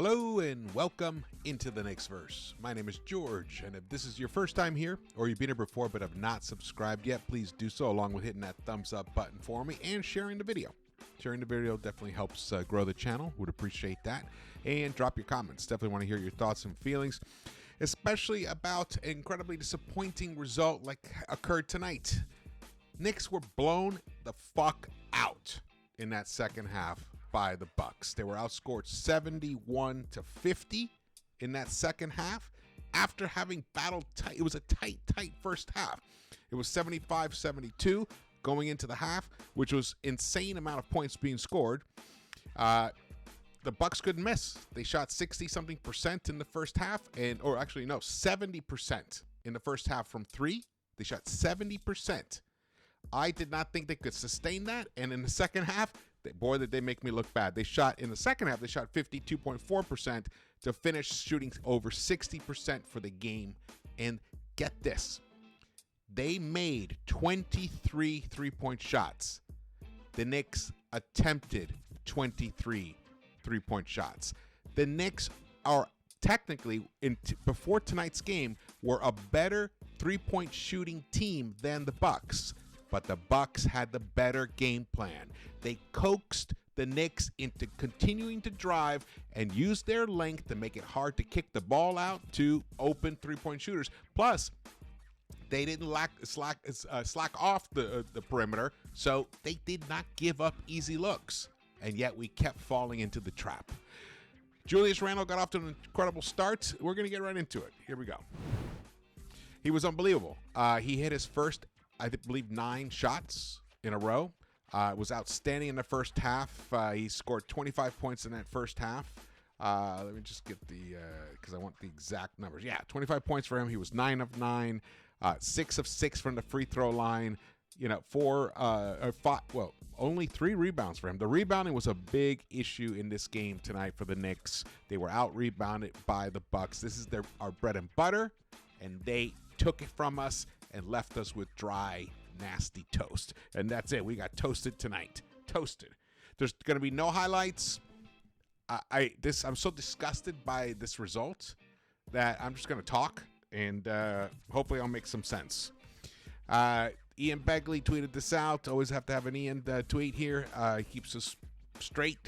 Hello and welcome into the Knicks-Verse. My name is George, and if this is your first time here, or you've been here before but have not subscribed yet, please do so, along with hitting that thumbs up button for me and sharing the video. Sharing the video definitely helps grow the channel. Would appreciate that. And drop your comments. Definitely want to hear your thoughts and feelings, especially about an incredibly disappointing result like occurred tonight. Knicks were blown the fuck out in that second half by the Bucks. They were outscored 71-50 in that second half after having battled tight. It was a tight first half. It was 75-72 going into the half, which was insane amount of points being scored. The Bucks couldn't miss. They shot 60-something% in the first half, 70% in the first half from three. They shot 70%. I did not think they could sustain that, and in the second half, boy, did they make me look bad. In the second half, they shot 52.4% to finish shooting over 60% for the game. And get this, they made 23 three-point shots. The Knicks attempted 23 three-point shots. The Knicks are technically, before tonight's game, were a better three-point shooting team than the Bucks. But the Bucks had the better game plan. They coaxed the Knicks into continuing to drive and use their length to make it hard to kick the ball out to open three-point shooters. Plus, they didn't slack off the perimeter, so they did not give up easy looks. And yet we kept falling into the trap. Julius Randle got off to an incredible start. We're going to get right into it. Here we go. He was unbelievable. He hit his first, I believe, 9 shots in a row. Was outstanding in the first half. He scored 25 points in that first half. Let me just get because I want the exact numbers. Yeah, 25 points for him. He was 9 of 9, 6 of 6 from the free throw line. Only 3 rebounds for him. The rebounding was a big issue in this game tonight for the Knicks. They were out-rebounded by the Bucks. This is our bread and butter, and they took it from us and left us with dry, nasty toast. And that's it. We got toasted tonight. Toasted. There's going to be no highlights. I'm so disgusted by this result that I'm just going to talk, and hopefully I'll make some sense. Ian Begley tweeted this out. Always have to have an Ian tweet here. He keeps us straight.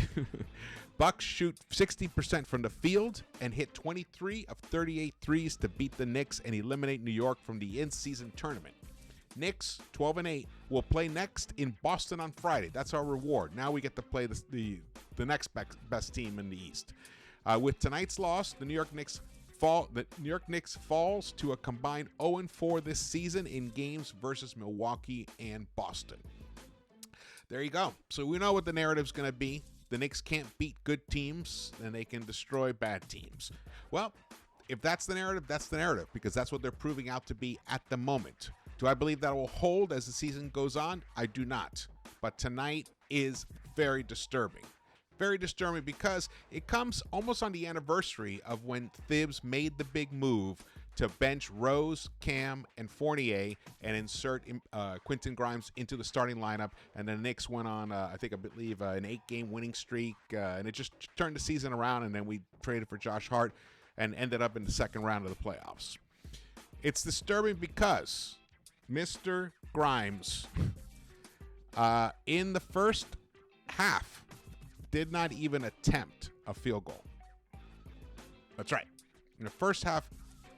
Bucks shoot 60% from the field and hit 23 of 38 threes to beat the Knicks and eliminate New York from the in-season tournament. Knicks, 12-8, will play next in Boston on Friday. That's our reward. Now we get to play the next best team in the East. With tonight's loss, the New York Knicks falls to a combined 0-4 this season in games versus Milwaukee and Boston. There you go. So we know what the narrative's going to be. The Knicks can't beat good teams, and they can destroy bad teams. Well, if that's the narrative, because that's what they're proving out to be at the moment. Do I believe that will hold as the season goes on? I do not. But tonight is very disturbing. Very disturbing because it comes almost on the anniversary of when Thibs made the big move to bench Rose, Cam, and Fournier and insert Quentin Grimes into the starting lineup. And the Knicks went on, I believe, an 8-game winning streak. And it just turned the season around. And then we traded for Josh Hart and ended up in the second round of the playoffs. It's disturbing because Mr. Grimes, in the first half, did not even attempt a field goal. That's right. In the first half,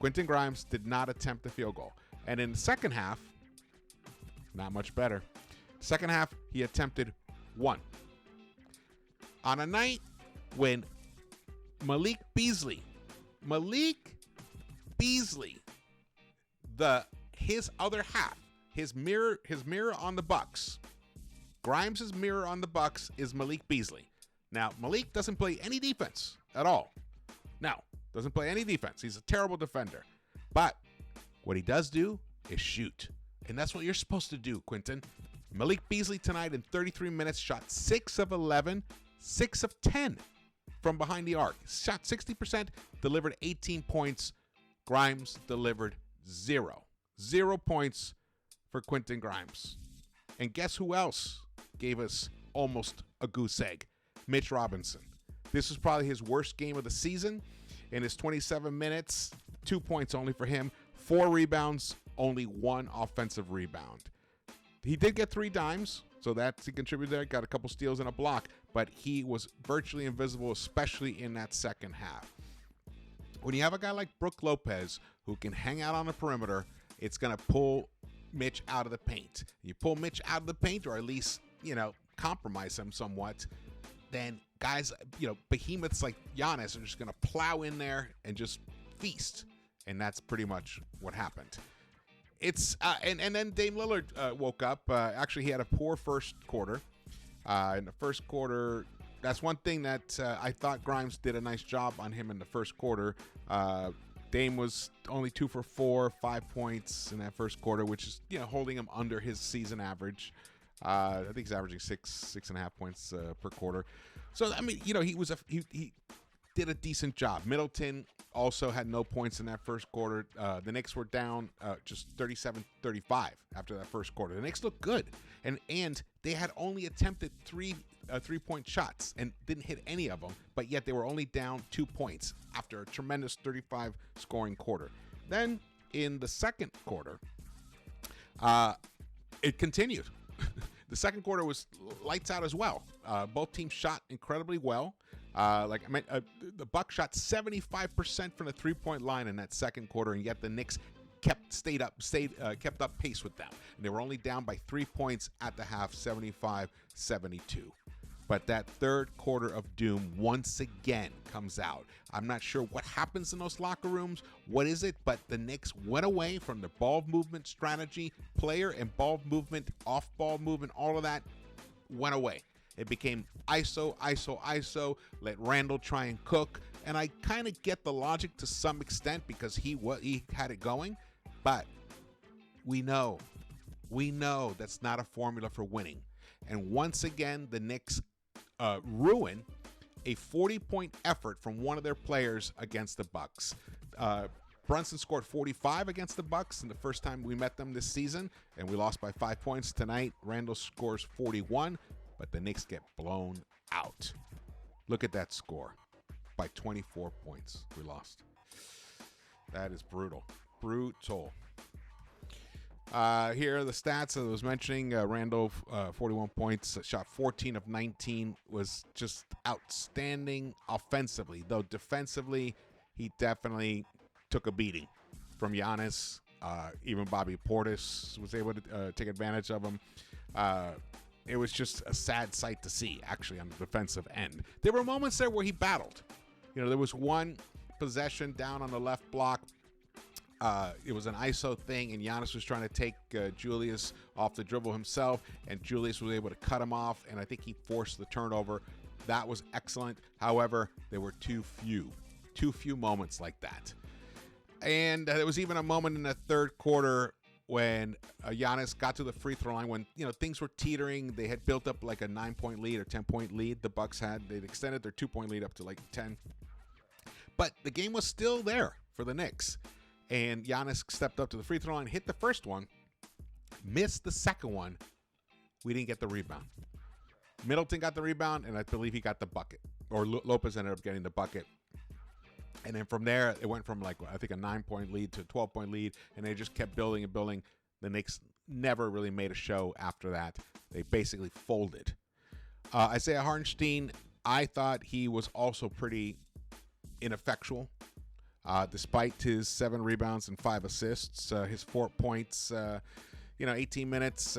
Quentin Grimes did not attempt a field goal. And in the second half, not much better. Second half, he attempted 1. On a night when Malik Beasley, his other half, his mirror on the Bucks, Grimes' mirror on the Bucks is Malik Beasley. Now, Malik doesn't play any defense at all. No, doesn't play any defense. He's a terrible defender. But what he does do is shoot. And that's what you're supposed to do, Quentin. Malik Beasley tonight in 33 minutes shot 6 of 11, 6 of 10 from behind the arc. Shot 60%, delivered 18 points. Grimes delivered 0. 0 points for Quentin Grimes. And guess who else gave us almost a goose egg? Mitch Robinson. This was probably his worst game of the season. In his 27 minutes, 2 points only for him, 4 rebounds, only 1 offensive rebound. He did get 3 dimes, so that's he contributed there, got a couple steals and a block, but he was virtually invisible, especially in that second half. When you have a guy like Brook Lopez who can hang out on the perimeter, it's going to pull Mitch out of the paint. You pull Mitch out of the paint, or at least, compromise him somewhat, then guys, behemoths like Giannis are just going to plow in there and just feast. And that's pretty much what happened. It's and then Dame Lillard woke up. Actually, he had a poor first quarter. In the first quarter, that's one thing that I thought Grimes did a nice job on him in the first quarter. Dame was only 2 for 4, 5 points in that first quarter, which is holding him under his season average. I think he's averaging 6.5 points per quarter. So I mean, he did a decent job. Middleton also had no points in that first quarter. The Knicks were down just 37-35 after that first quarter. The Knicks looked good, and they had only attempted 3 3-point shots and didn't hit any of them, but yet they were only down 2 points after a tremendous 35 scoring quarter. Then in the second quarter, it continued. The second quarter was lights out as well. Both teams shot incredibly well. The Bucks shot 75% from the 3-point line in that second quarter, and yet the Knicks kept up pace with them. And they were only down by 3 points at the half, 75-72. But that third quarter of doom once again comes out. I'm not sure what happens in those locker rooms. What is it? But the Knicks went away from the ball movement strategy, player and ball movement, off-ball movement, all of that went away. It became ISO, ISO, ISO, let Randle try and cook. And I kind of get the logic to some extent because he had it going. But we know that's not a formula for winning. And once again, the Knicks ruin a 40-point effort from one of their players against the Bucks. Brunson scored 45 against the Bucks in the first time we met them this season, and we lost by 5 points. Tonight, Randle scores 41, but the Knicks get blown out. Look at that score. By 24 points, we lost. That is brutal. Brutal. Here are the stats I was mentioning. Randle, 41 points, shot 14 of 19, was just outstanding offensively. Though defensively, he definitely took a beating from Giannis. Even Bobby Portis was able to take advantage of him. It was just a sad sight to see, actually, on the defensive end. There were moments there where he battled. There was one possession down on the left block. It was an ISO thing, and Giannis was trying to take Julius off the dribble himself, and Julius was able to cut him off, and I think he forced the turnover. That was excellent. However, there were too few moments like that. And there was even a moment in the third quarter when Giannis got to the free throw line when things were teetering. They had built up like a 9-point lead or 10-point lead. The Bucks they'd extended their 2-point lead up to like 10. But the game was still there for the Knicks. And Giannis stepped up to the free throw line, hit the first one, missed the second one. We didn't get the rebound. Middleton got the rebound, and I believe he got the bucket. Or Lopez ended up getting the bucket. And then from there, it went from a 9-point lead to a 12-point lead, and they just kept building and building. The Knicks never really made a show after that. They basically folded. Isaiah Hartenstein, I thought he was also pretty ineffectual. Despite his 7 rebounds and 5 assists, his 4 points, 18 minutes.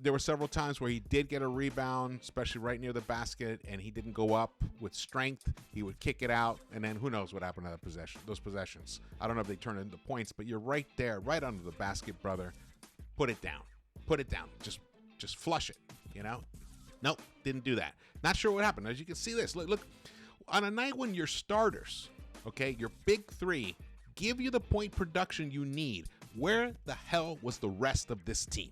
There were several times where he did get a rebound, especially right near the basket, and he didn't go up with strength. He would kick it out, and then who knows what happened to those possessions. I don't know if they turned into points, but you're right there, right under the basket, brother. Put it down. Put it down. Just flush it, Nope, didn't do that. Not sure what happened. As you can see this, look, on a night when your starters, okay, your big 3 give you the point production you need. Where the hell was the rest of this team?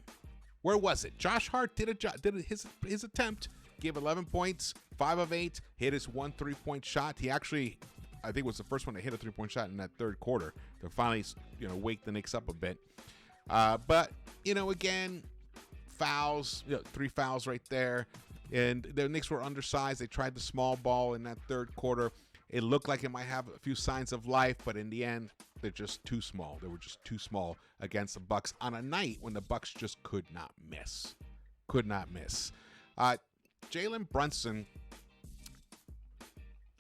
Where was it? Josh Hart did his attempt, gave 11 points, 5 of 8, hit his 1 3-point shot. He actually, I think, was the first one to hit a 3-point shot in that third quarter to finally, wake the Knicks up a bit. But again, fouls, 3 fouls right there. And the Knicks were undersized. They tried the small ball in that third quarter. It looked like it might have a few signs of life, but in the end, they're just too small. They were just too small against the Bucks on a night when the Bucks just could not miss. Could not miss. Jalen Brunson,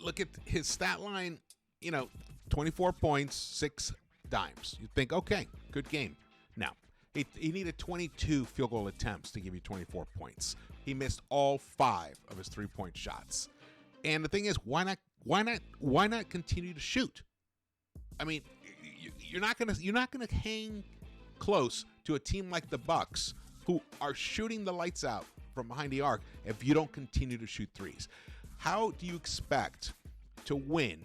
look at his stat line, 24 points, 6 dimes. You think, okay, good game. Now, he needed 22 field goal attempts to give you 24 points. He missed all 5 of his 3-point shots. And the thing is, why not continue to shoot? I mean, you're not gonna hang close to a team like the Bucks, who are shooting the lights out from behind the arc, if you don't continue to shoot threes. How do you expect to win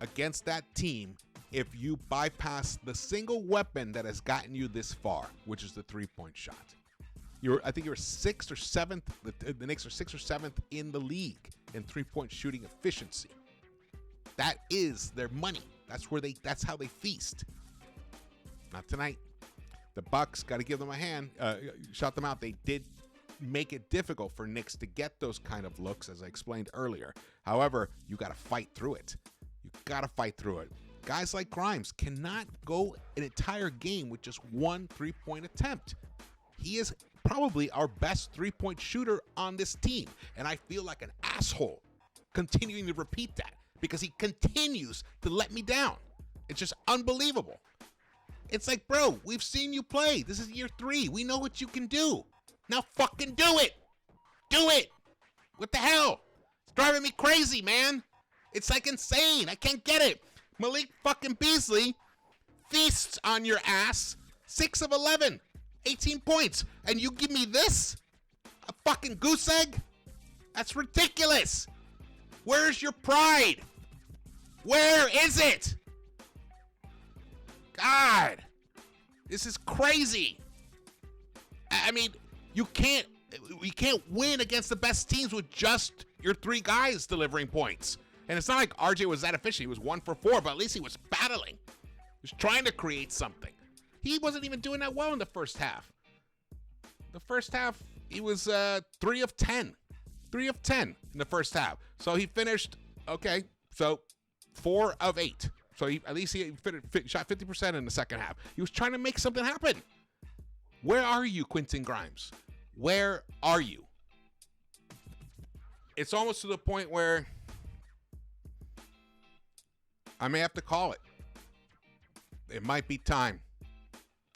against that team if you bypass the single weapon that has gotten you this far, which is the 3-point shot? I think you're 6th or 7th. The Knicks are 6th or 7th in the league in 3-point shooting efficiency. That is their money. That's how they feast. Not tonight. The Bucks, got to give them a hand. Shut them out. They did make it difficult for Knicks to get those kind of looks, as I explained earlier. However, you got to fight through it. You got to fight through it. Guys like Grimes cannot go an entire game with just one 3-point attempt. He is probably our best 3-point shooter on this team, and I feel like an asshole continuing to repeat that because he continues to let me down. It's just unbelievable. It's like, bro, we've seen you play. This is year 3. We know what you can do. Now fucking do it. Do it. What the hell? It's driving me crazy, man. It's like insane. I can't get it. Malik fucking Beasley feasts on your ass. 6 of 11. 18 points. And you give me this? A fucking goose egg? That's ridiculous. Where's your pride? Where is it? God, this is crazy. I mean, we can't win against the best teams with just your 3 guys delivering points. And it's not like RJ was that efficient. He was 1 for 4, but at least he was battling. He was trying to create something. He wasn't even doing that well in the first half. The first half, he was 3 of 10. 3 of 10 in the first half. So he finished, okay, so 4 of 8. So at least he shot 50% in the second half. He was trying to make something happen. Where are you, Quentin Grimes? Where are you? It's almost to the point where I may have to call it. It might be time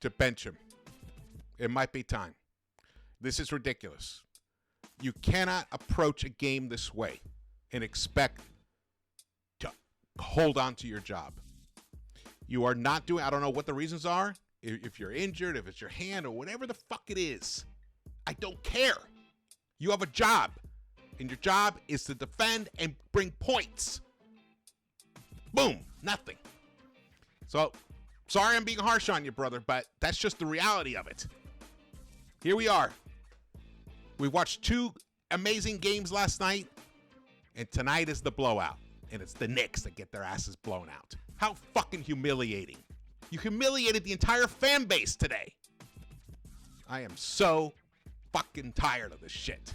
to bench him. It might be time. This is ridiculous. You cannot approach a game this way and expect to hold on to your job. You are not doing, I don't know what the reasons are. If you're injured, if it's your hand or whatever the fuck it is, I don't care. You have a job, and your job is to defend and bring points. Boom, nothing. So, sorry I'm being harsh on you, brother, but that's just the reality of it. Here we are. We watched 2 amazing games last night, and tonight is the blowout, and it's the Knicks that get their asses blown out. How fucking humiliating. You humiliated the entire fan base today. I am so fucking tired of this shit.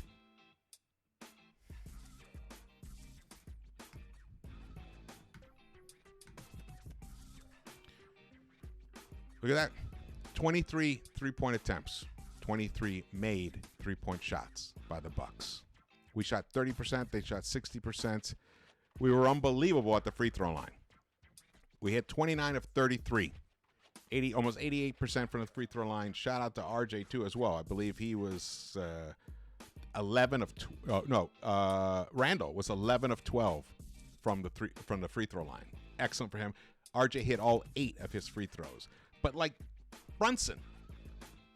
Look at that. 23 3-point attempts. 23 made 3-point shots by the Bucks. We shot 30%. They shot 60%. We were unbelievable at the free throw line. We hit 29 of 33. Almost 88% from the free throw line. Shout out to RJ too as well. I believe he was 11 of Randle was 11 of 12 from the free throw line. Excellent for him. RJ hit all 8 of his free throws. But like Brunson,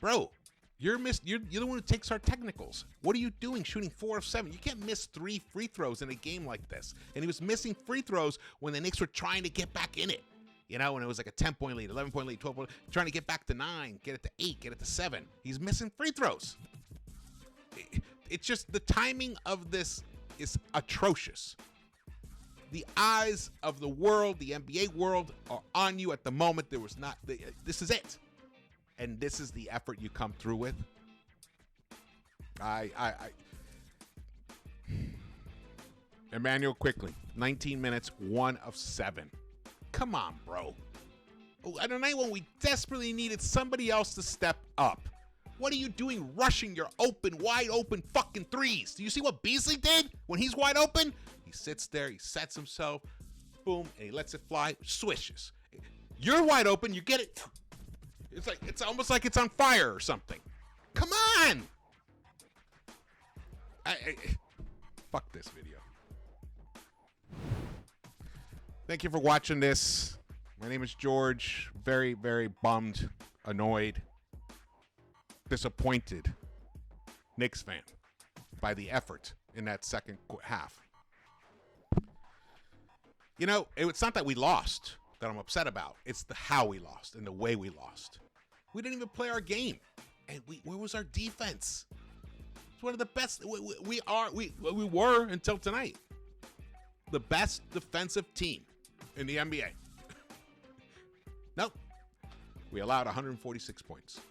bro, you're the one who takes our technicals. What are you doing shooting 4 of 7? You can't miss 3 free throws in a game like this. And he was missing free throws when the Knicks were trying to get back in it. You know, when it was like a 10-point lead, 11-point lead, 12-point lead, trying to get back to 9, get it to 8, get it to 7. He's missing free throws. It's just the timing of this is atrocious. The eyes of the world, the NBA world, are on you at the moment. This is it. And this is the effort you come through with. Emmanuel quickly, 19 minutes, 1 of 7. Come on, bro. At a night when we desperately needed somebody else to step up. What are you doing rushing your wide open fucking threes? Do you see what Beasley did when he's wide open? He sits there, he sets himself, boom, and he lets it fly, swishes. You're wide open, you get it. It's almost like it's on fire or something. Come on! Fuck this video. Thank you for watching this. My name is George. Very, very bummed, annoyed, disappointed Knicks fan by the effort in that second half. You know, it's not that we lost that I'm upset about. It's the how we lost and the way we lost. We didn't even play our game. And where was our defense? It's one of the best. We were until tonight the best defensive team in the NBA. Nope. We allowed 146 points.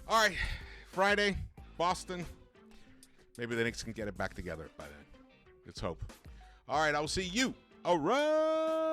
All right, Friday, Boston. Maybe the Knicks can get it back together by then. Let's hope. All right, I will see you around